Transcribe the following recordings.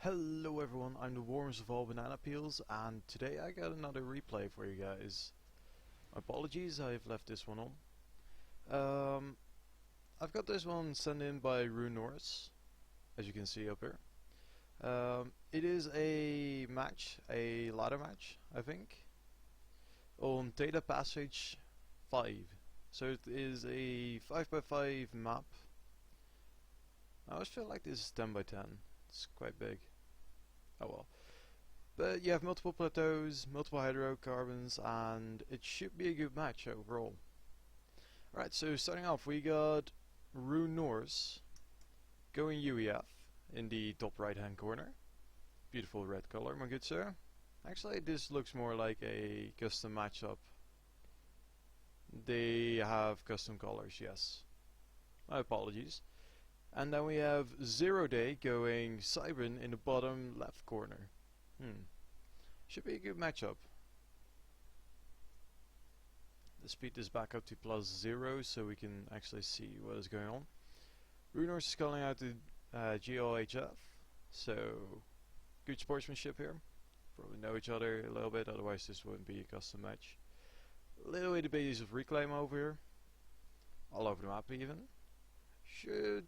Hello everyone, I'm the warmest of all bananapeels, and today I got another replay for you guys. Apologies, I've left this one on. I've got this one sent in by Runenorse, as you can see up here. It is a match, a ladder match, I think, on Theta Passage 5. So it is a 5x5 map. I always feel like this is 10x10. It's quite big. Oh well. But you have multiple plateaus, multiple hydrocarbons, and it should be a good match overall. Alright, so starting off, we got Runenorse going UEF in the top right hand corner. Beautiful red color, my good sir. Actually, this looks more like a custom matchup. They have custom colors, yes. My apologies. And then we have Zeroday going Cybern in the bottom left corner. Should be a good matchup. Let's speed this back up to +0 so we can actually see what is going on. Runenorse is calling out the GLHF, so good sportsmanship here. Probably know each other a little bit, otherwise this wouldn't be a custom match. A little bit of base of reclaim over here. All over the map even. Should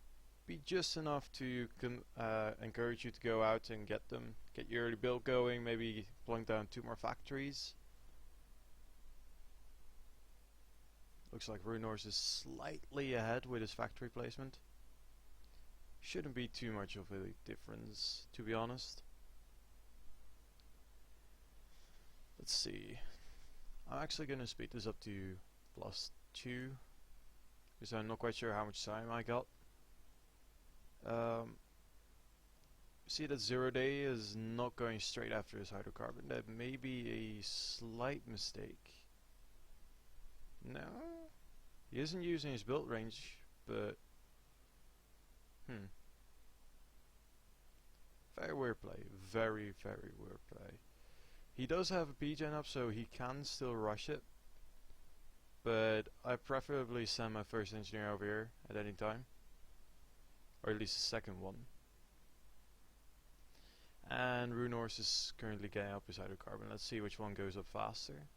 be just enough to encourage you to go out and get them, get your early build going, maybe plunk down 2 more factories. Looks like Runenorse is slightly ahead with his factory placement. Shouldn't be too much of a difference, to be honest. Let's see. I'm actually going to speed this up to +2 because I'm not quite sure how much time I got. See that Zeroday is not going straight after his hydrocarbon. That may be a slight mistake. No, he isn't using his build range, but very weird play. Very weird play. He does have a P-gen up, so he can still rush it, but I preferably send my first engineer over here at any time. Or at least the second one. And Runenorse is currently getting up his hydrocarbon. Let's see which one goes up faster.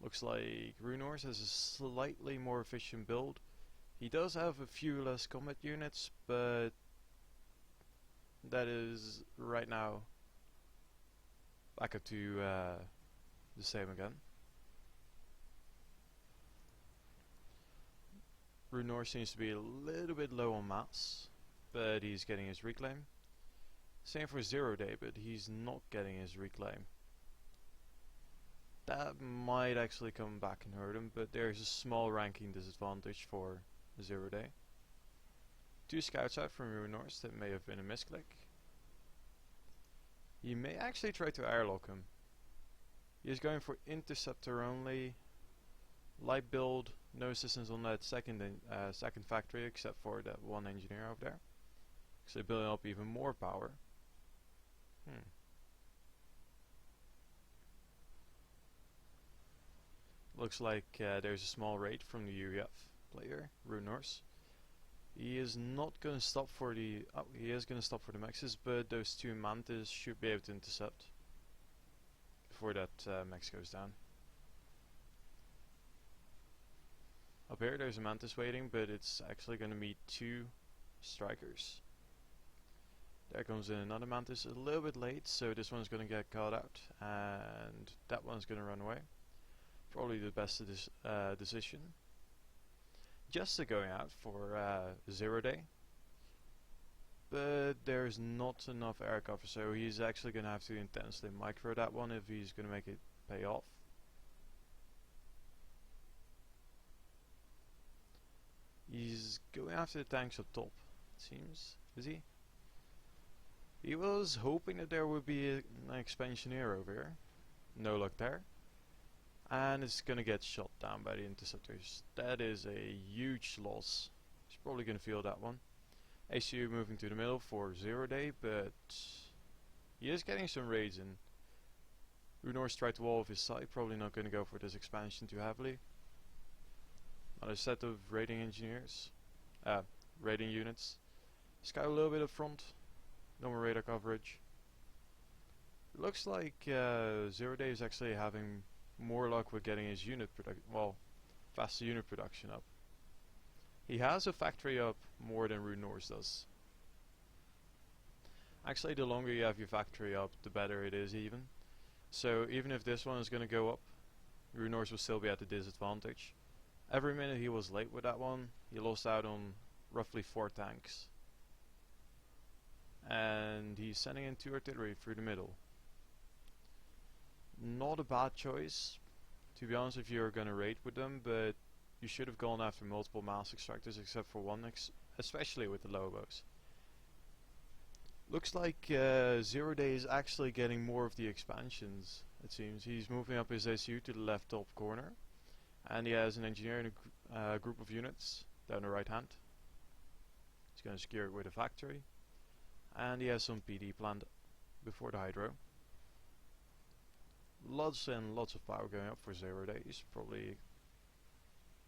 Looks like Runenorse has a slightly more efficient build. He does have a few less combat units, but that is right now back up to the same again. Runenorse seems to be a little bit low on mass, but he's getting his reclaim. Same for Zeroday, but he's not getting his reclaim. That might actually come back and hurt him, but there's a small ranking disadvantage for Zeroday. 2 scouts out from Runenorse, that may have been a misclick. He may actually try to airlock him. He is going for interceptor only, light build. No assistance on that second factory except for that one engineer over there. So they're building up even more power. Looks like there's a small raid from the UEF player, Runenorse. He is not going to stop for the... Oh, he is going to stop for the Mexes, but those 2 Mantis should be able to intercept before that Mex goes down. Up here there's a Mantis waiting, but it's actually going to meet 2 strikers. There comes in another Mantis a little bit late, so this one's going to get caught out, and that one's going to run away. Probably the best decision. Jester going out for Zeroday, but there's not enough air cover, so he's actually going to have to intensely micro that one if he's going to make it pay off. He's going after the tanks up top, it seems. Is he? He was hoping that there would be an expansioneer over here. No luck there. And it's gonna get shot down by the interceptors. That is a huge loss. He's probably gonna feel that one. ACU moving to the middle for Zeroday, but he is getting some raids in. Runenorse tried to wall off his side, probably not gonna go for this expansion too heavily. Another set of raiding engineers. raiding units. Scout a little bit up front, no more radar coverage. It looks like Zeroday is actually having more luck with getting his faster unit production up. He has a factory up more than Runenorse does. Actually, the longer you have your factory up, the better it is even. So even if this one is going to go up, Runenorse will still be at a disadvantage. Every minute he was late with that one, he lost out on roughly 4 tanks. And he's sending in 2 artillery through the middle. Not a bad choice, to be honest, if you're going to raid with them, but you should have gone after multiple mass extractors except for one, especially with the Lobos. Looks like Zeroday is actually getting more of the expansions, it seems. He's moving up his SU to the left top corner, and he has an engineer and a group of units down the right hand. He's going to secure it with a factory, and he has some PD planned before the hydro. Lots and lots of power going up for Zeroday.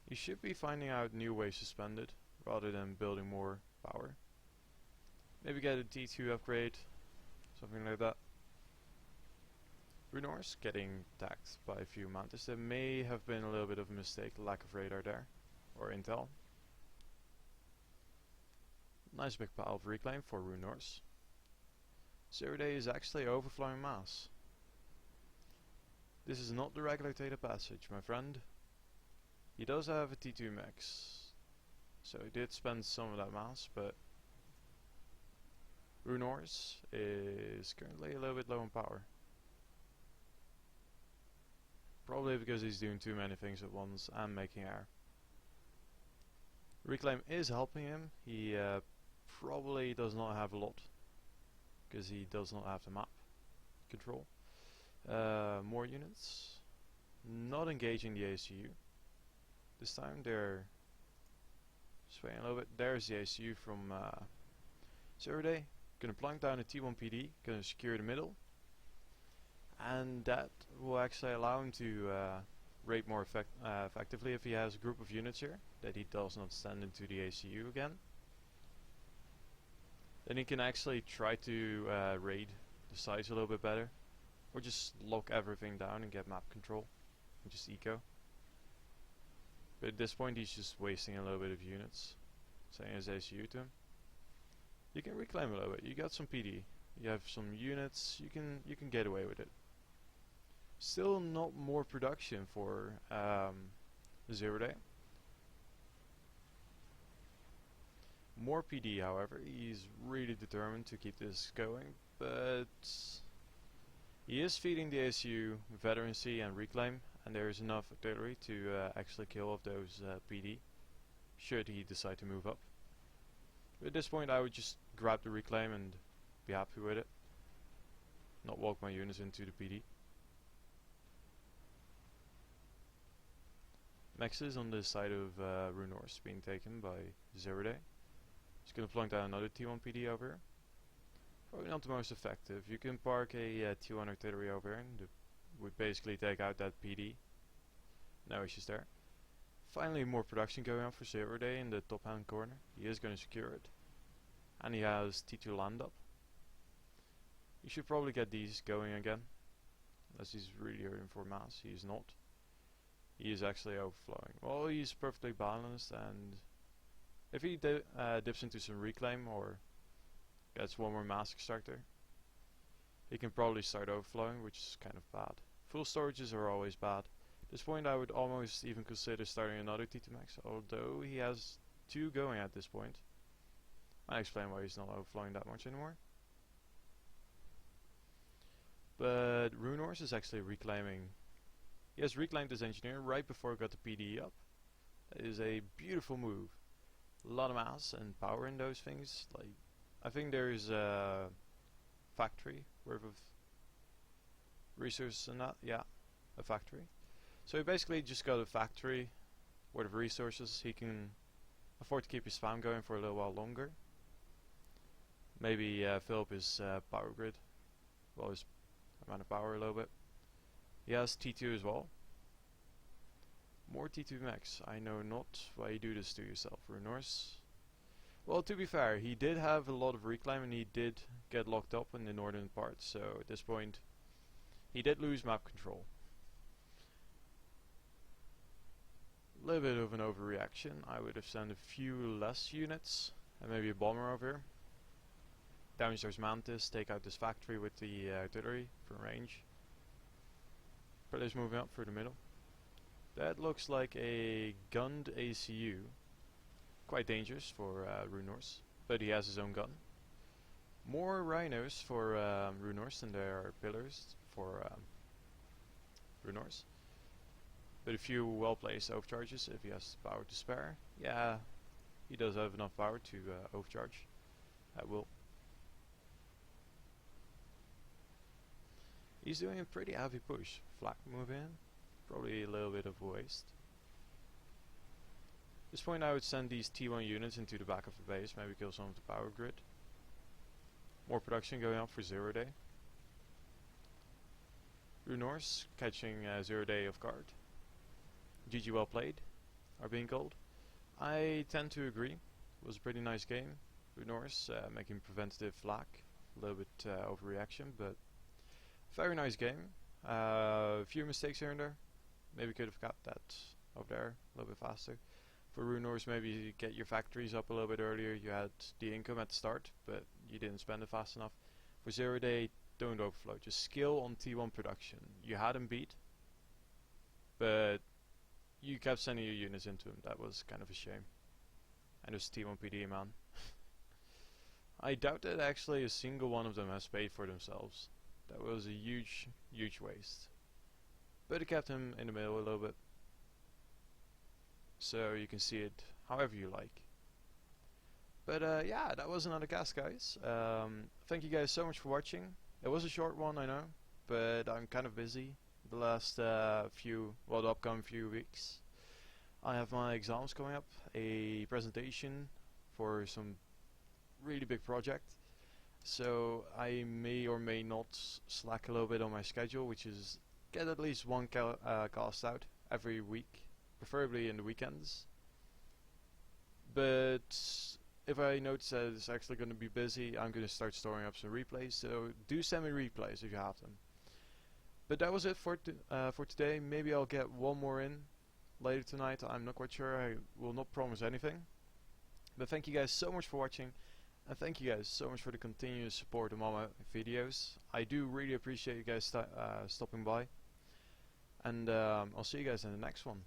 He should be finding out new ways to spend it rather than building more power. Maybe get a T2 upgrade, something like that. Runenorse getting attacked by a few mantis. There may have been a little bit of a mistake, lack of radar there, or intel. Nice big pile of reclaim for Runenorse. Zeroday is actually overflowing mass. This is not the regular theta passage, my friend. He does have a T2 max, so he did spend some of that mass, but Runenorse is currently a little bit low on power. Probably because he's doing too many things at once and making air. Reclaim is helping him. He probably does not have a lot, because he does not have the map control. More units. Not engaging the ACU. This time they're swaying a little bit. There's the ACU from Zeroday. Gonna plunk down a T1 PD, gonna secure the middle, and that will actually allow him to raid more effectively if he has a group of units here that he does not send into the ACU again. Then he can actually try to raid the size a little bit better, or just lock everything down and get map control and just eco. But at this point he's just wasting a little bit of units, sending his ACU to him. You can reclaim a little bit. You got some PD. You have some units. You can get away with it. Still not more production for Zeroday. More PD, however. He's really determined to keep this going, but he is feeding the ASU veterancy and reclaim, and there is enough artillery to actually kill off those PD should he decide to move up. But at this point I would just grab the reclaim and be happy with it. Not walk my units into the PD. Max is on the side of Runenorse being taken by Zeroday. He's gonna plunk down another T1 PD over here. Probably not the most effective. You can park a T1 artillery over here and would basically take out that PD. No issues there. Finally more production going on for Zeroday in the top hand corner. He is going to secure it. And he has T2 land up. You should probably get these going again. Unless he's really hurting for mass. He is not. He is actually overflowing. Well, he's perfectly balanced, and if he dips into some reclaim or gets one more mass extractor, he can probably start overflowing, which is kind of bad. Full storages are always bad. At this point I would almost even consider starting another T2 max, although he has 2 going at this point. I'll explain why he's not overflowing that much anymore. But Runenorse is actually reclaiming. He has reclaimed his engineer right before he got the PD up. That is a beautiful move. A lot of mass and power in those things. Like, I think there is a factory worth of resources in that. Yeah, a factory. So he basically just got a factory worth of resources. He can afford to keep his spam going for a little while longer. Maybe fill up his power grid. Well, his amount of power a little bit. He has T2 as well. More T2 max. I know not why you do this to yourself, Runenorse. Well, to be fair, he did have a lot of reclaim and he did get locked up in the northern part, so at this point he did lose map control. A little bit of an overreaction. I would have sent a few less units and maybe a bomber over here. Damage those mantis, take out this factory with the artillery from range. Pillars moving up through the middle. That looks like a gunned ACU. Quite dangerous for Runenorse, but he has his own gun. More rhinos for Runenorse than there are pillars for Runenorse. But a few well-placed overcharges if he has power to spare. Yeah, he does have enough power to overcharge at will. He's doing a pretty heavy push. Flak move in, probably a little bit of waste. At this point I would send these T1 units into the back of the base, maybe kill some of the power grid. More production going up for Zeroday. Runenorse catching Zeroday off guard. GG well played, are being called. I tend to agree, it was a pretty nice game. Runenorse making preventative flak, a little bit overreaction, but very nice game. A few mistakes here and there. Maybe could have got that over there a little bit faster. For Runenorse, maybe get your factories up a little bit earlier. You had the income at the start, but you didn't spend it fast enough. For Zeroday, don't overflow. Just skill on T1 production. You had him beat, but you kept sending your units into him. That was kind of a shame. And it was T1 PD, man. I doubt that actually a single one of them has paid for themselves. That was a huge, huge waste. But it kept him in the middle a little bit. So you can see it however you like. But yeah, that was another cast, guys. Thank you guys so much for watching. It was a short one, I know. But I'm kind of busy the last the upcoming few weeks. I have my exams coming up. A presentation for some really big project. So I may or may not slack a little bit on my schedule, which is get at least one cast out every week, preferably in the weekends. But if I notice that it's actually going to be busy, I'm going to start storing up some replays, so do send me replays if you have them. But that was it for today. Maybe I'll get one more in later tonight, I'm not quite sure, I will not promise anything. But thank you guys so much for watching. And thank you guys so much for the continuous support on all my videos. I do really appreciate you guys stopping by. And I'll see you guys in the next one.